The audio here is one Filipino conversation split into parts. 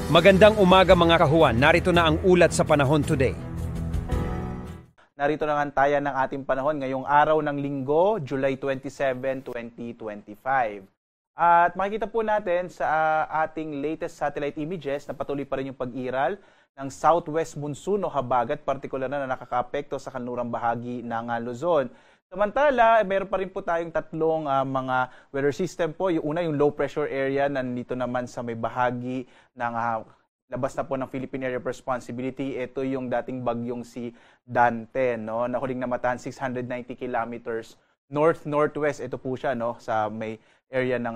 Magandang umaga mga kahuan, narito na ang ulat sa panahon today. Narito na nga tayo ng ating panahon ngayong araw ng Linggo, July 27, 2025. At makikita po natin sa ating latest satellite images na patuloy pa rin yung pag-iral ng southwest monsoon o habagat, partikular na nakakaapekto sa kanlurang bahagi ng Luzon. Samantala, meron pa rin po tayong tatlong mga weather system po. Yung una, yung low pressure area, nandito naman sa may bahagi ng labas na po ng Philippine Area of Responsibility. Ito yung dating bagyong si Dante, no? Na huling namatahan 690 kilometers north-northwest. Ito po siya, no? Sa may area ng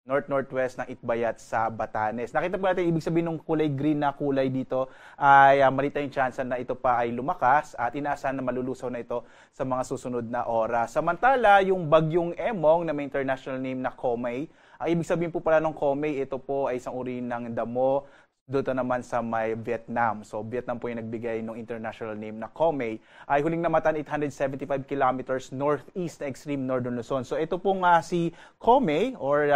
north-northwest ng Itbayat sa Batanes. Nakita po natin, ibig sabihin ng kulay green na kulay dito ay malita yung chance na ito pa ay lumakas at inaasahan na malulusaw na ito sa mga susunod na oras. Samantala, yung bagyong Emong na may international name na Komay, ang ibig sabihin po pala ng Komay, ito po ay isang uri ng damo dito naman sa may Vietnam. So, Vietnam po yung nagbigay ng international name na Komay. Ay huling namatan 875 kilometers northeast na extreme northern Luzon. So, ito pong si Komay or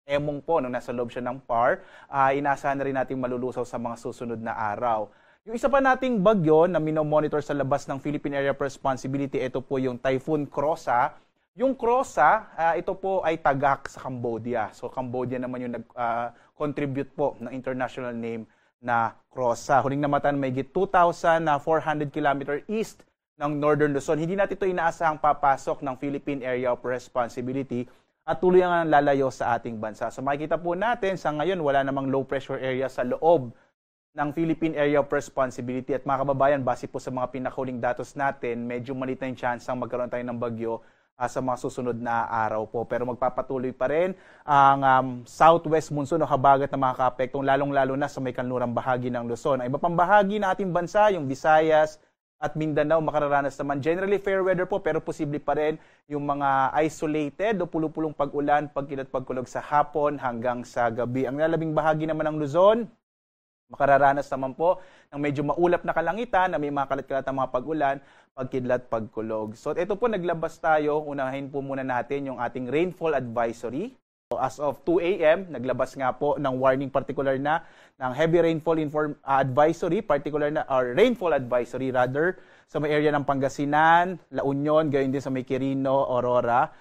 Emong po, nung nasa loob siya ng PAR, inaasahan na rin natin malulusaw sa mga susunod na araw. Yung isa pa nating bagyo na minomonitor sa labas ng Philippine Area of Responsibility, ito po yung Typhoon Krosa. Yung Krosa, ito po ay tagak sa Cambodia. So, Cambodia naman yung nag-contribute po ng international name na Krosa. Huling namatan may 2,400 km east ng Northern Luzon. Hindi natin ito inaasahang papasok ng Philippine Area of Responsibility at tuloy ang lalayo sa ating bansa. So, makikita po natin, sa ngayon, wala namang low pressure area sa loob ng Philippine Area of Responsibility. At mga kababayan, base po sa mga pinakahuling datos natin, medyo maliit na yung chance ang magkaroon tayo ng bagyo sa mga susunod na araw po. Pero magpapatuloy pa rin ang southwest monsoon o habagat na makakaapektong lalong-lalo na sa may kanlurang bahagi ng Luzon. Ang iba pang bahagi ng ating bansa, yung Visayas at Mindanao, makararanas naman generally fair weather po, pero posible pa rin yung mga isolated o pulupulong pag-ulan, pagkilat pagkulog sa hapon hanggang sa gabi. Ang lalabing bahagi naman ng Luzon, makararanas naman po ng medyo maulap na kalangitan na may mga kalat-kalat na mga pag-ulan, pagkidlat, pagkulog. So ito po, naglabas tayo. Unahin po muna natin yung ating rainfall advisory. So, as of 2 a.m., naglabas nga po ng warning particular na ng heavy rainfall advisory, particular na, or rainfall advisory rather, sa may area ng Pangasinan, La Union, gayon din sa may Quirino, Aurora.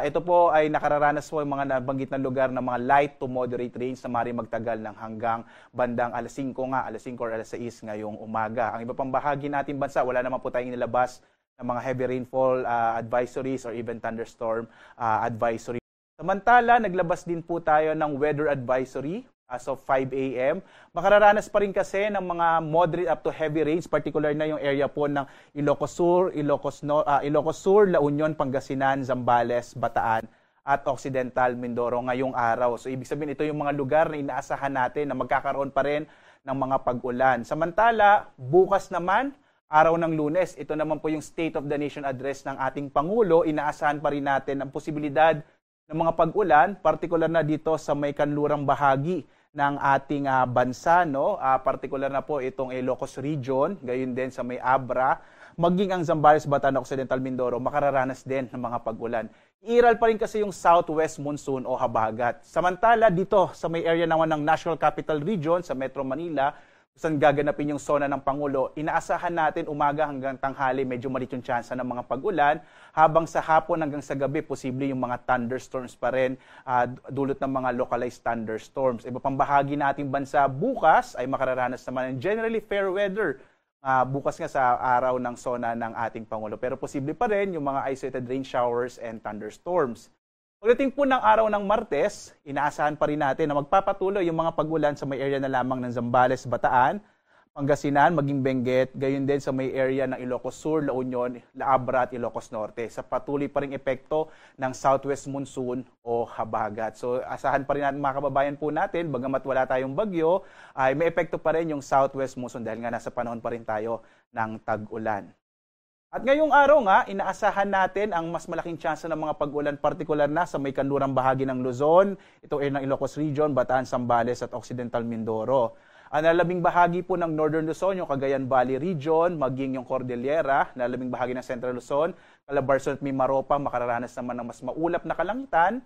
Ito po ay nakararanas po yung mga nabanggit na lugar ng mga light to moderate rains na maaaring magtagal ng hanggang bandang alas 5 or alas 6 ngayong umaga. Ang iba pang bahagi natin bansa, wala naman po tayong nilabas ng mga heavy rainfall advisories or even thunderstorm advisory. Samantala, naglabas din po tayo ng weather advisory as of 5 a.m. Makararanas pa rin kasi ng mga moderate up to heavy rains, particular na yung area po ng Ilocos Sur, La Union, Pangasinan, Zambales, Bataan, at Occidental Mindoro ngayong araw. So, ibig sabihin, ito yung mga lugar na inaasahan natin na magkakaroon pa rin ng mga pag-ulan. Samantala, bukas naman, araw ng Lunes, ito naman po yung State of the Nation address ng ating Pangulo. Inaasahan pa rin natin ang posibilidad ng mga pag-ulan, partikular na dito sa may kanlurang bahagi ng ating bansa, no? Partikular na po itong Ilocos Region, gayon din sa may Abra, maging ang Zambales, Bataan, Occidental Mindoro, makararanas din ng mga pag-ulan. Iiral pa rin kasi yung southwest monsoon o habagat. Samantala dito sa may area naman ng National Capital Region sa Metro Manila, saan gaganapin yung zona ng Pangulo, inaasahan natin umaga hanggang tanghali medyo maliit yung tsansa ng mga pag-ulan, habang sa hapon hanggang sa gabi posible yung mga thunderstorms pa rin, dulot ng mga localized thunderstorms. Iba pang bahagi na ating bansa bukas ay makararanas naman ng generally fair weather. Bukas nga sa araw ng zona ng ating Pangulo. Pero posible pa rin yung mga isolated rain showers and thunderstorms. Pagdating po ng araw ng Martes, inaasahan pa rin natin na magpapatuloy yung mga pag-ulan sa may area na lamang ng Zambales, Bataan, Pangasinan, maging Benguet, gayon din sa may area ng Ilocos Sur, La Union, La Abra at Ilocos Norte sa patuloy pa ring epekto ng southwest monsoon o habagat. So asahan pa rin natin mga kababayan po natin, bagamat wala tayong bagyo, ay may epekto pa rin yung southwest monsoon dahil nga nasa panahon pa rin tayo ng tag-ulan. At ngayong araw nga, inaasahan natin ang mas malaking tsansa ng mga pag-ulan, partikular na sa may kanlurang bahagi ng Luzon, ito ay ng Ilocos Region, Bataan, Zambales at Occidental Mindoro. Ang lalabing bahagi po ng Northern Luzon, yung Cagayan Valley Region, maging yung Cordillera, lalabing bahagi ng Central Luzon, Calabarzon at Mimaropa, makararanas naman ng mas maulap na kalangitan.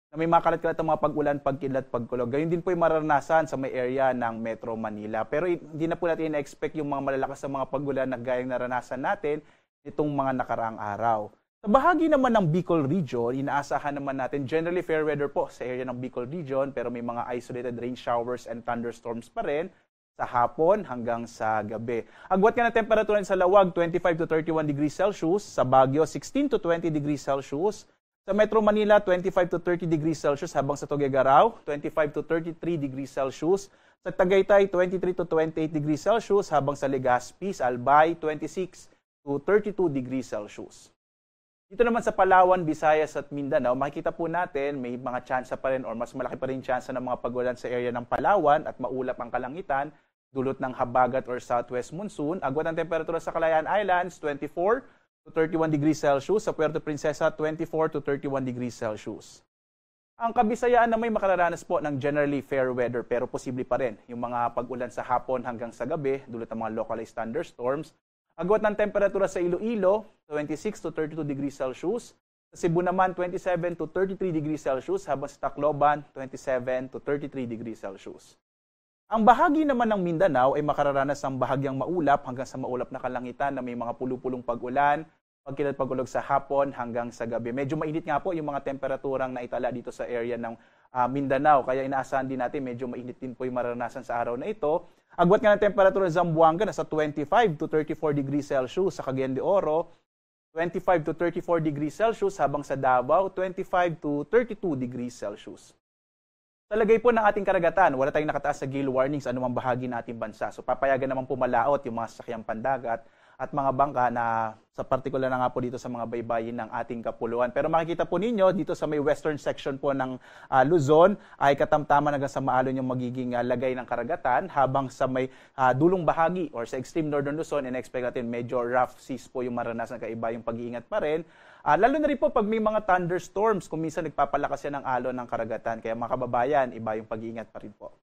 na may mga kalat-kalat na mga pag-ulan, pagkidlat, pagkulog. Gayun din po yung mararanasan sa may area ng Metro Manila. Pero hindi na po natin na-expect yung mga malalakas na mga pag-ulan na gayang naranasan natin itong mga nakaraang araw. Sa bahagi naman ng Bicol Region, inaasahan naman natin generally fair weather po sa area ng Bicol Region, pero may mga isolated rain showers and thunderstorms pa rin sa hapon hanggang sa gabi. Agwat nga na temperatura sa Lawag, 25 to 31 degrees Celsius. Sa Baguio, 16 to 20 degrees Celsius. Sa Metro Manila, 25 to 30 degrees Celsius, habang sa Tuguegarao, 25 to 33 degrees Celsius. Sa Tagaytay, 23 to 28 degrees Celsius, habang sa Legazpi, sa Albay, 26 to 32 degrees Celsius. Dito naman sa Palawan, Visayas at Mindanao, makikita po natin may mga tsansa pa rin or mas malaki pa rin tsansa ng mga pag-ulan sa area ng Palawan at maulap ang kalangitan, dulot ng habagat or southwest monsoon. Agwat ang temperatura sa Calayan Islands, 24 to 31 degrees Celsius. Sa Puerto Princesa, 24 to 31 degrees Celsius. Ang Kabisayaan na may makararanas po ng generally fair weather pero posible pa rin yung mga pag-ulan sa hapon hanggang sa gabi dulot ng mga localized thunderstorms. Agwat ng temperatura sa Iloilo, 26 to 32 degrees Celsius. Sa Cebu naman, 27 to 33 degrees Celsius, habang sa Tacloban, 27 to 33 degrees Celsius. Ang bahagi naman ng Mindanao ay makararanas ng bahagyang maulap hanggang sa maulap na kalangitan na may mga pulupulong pag-ulan, pagkilat pagulog sa hapon hanggang sa gabi. Medyo mainit nga po yung mga temperaturang naitala dito sa area ng Mindanao. Kaya inaasahan din natin medyo mainit din po yung mararanasan sa araw na ito. Agwat nga ng temperatura sa Zamboanga nasa 25 to 34 degrees Celsius. Sa Cagayan de Oro, 25 to 34 degrees Celsius. Habang sa Davao, 25 to 32 degrees Celsius. Sa lagay po ng ating karagatan, wala tayong nakataas sa gale warnings sa anumang bahagi ng ating bansa. So papayagan naman pumalaot yung mga sasakyang pandagat at mga bangka na sa partikular na nga po dito sa mga baybayin ng ating kapuluan. Pero makikita po ninyo dito sa may western section po ng Luzon ay katamtaman hanggang sa maalon yung magiging lagay ng karagatan, habang sa may dulong bahagi or sa extreme northern Luzon, in-expect natin medyo rough seas po yung maranasan, kaiba yung pag-iingat pa rin. Lalo na rin po pag may mga thunderstorms, kung minsan nagpapalakas yan ng alon ng karagatan. Kaya mga kababayan, iba yung pag-iingat pa rin po.